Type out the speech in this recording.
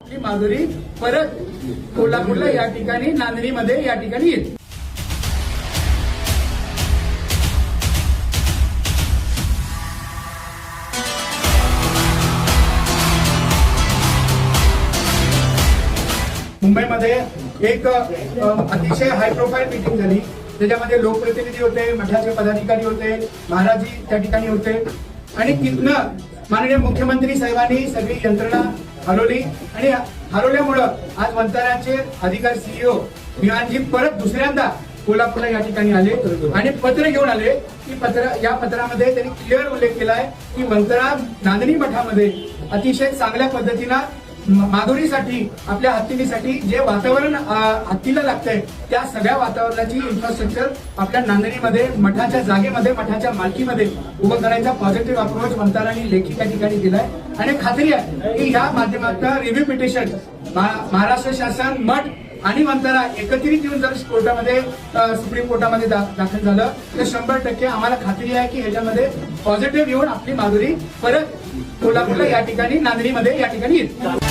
आपली माधुरी परत कोल्हापूरला या ठिकाणी नांदणीमध्ये या ठिकाणी येईल. मुंबईमध्ये एक अतिशय हाय प्रोफाईल मीटिंग झाली. त्याच्यामध्ये लोकप्रतिनिधी होते, मठाचे पदाधिकारी होते, महाराजी त्या ठिकाणी होते आणि तिथनं माननीय मुख्यमंत्री साहेबांनी सगळी यंत्रणा हलवली आणि हलवल्यामुळं आज वंताराचे अधिकारी सीईओ विहानजी परत दुसऱ्यांदा कोल्हापूरला या ठिकाणी आले आणि पत्र घेऊन आले की या पत्रामध्ये त्यांनी क्लिअर उल्लेख केलाय की वंतरा नांदणी मठामध्ये अतिशय चांगल्या पद्धतीनं माधुरीसाठी आपल्या हत्तीसाठी जे वातावरण हत्तीला लागतंय त्या सगळ्या वातावरणाची इन्फ्रास्ट्रक्चर आपल्या नांदणीमध्ये मठाच्या जागेमध्ये मठाच्या मालकीमध्ये उभं करायचा पॉझिटिव्ह अप्रोच वंतारांनी लेखी त्या ठिकाणी दिलाय आणि खात्री आहे की या माध्यमातून रिव्ह्यू पिटिशन महाराष्ट्र शासन मठ आणि वंतारा एकत्रित येऊन जर कोर्टामध्ये सुप्रीम कोर्टामध्ये दाखल झालं तर 100% आम्हाला खात्री आहे की ह्याच्यामध्ये पॉझिटिव्ह येऊन आपली माधुरी परत कोल्हापूरला या ठिकाणी नांदणीमध्ये या ठिकाणी येईल.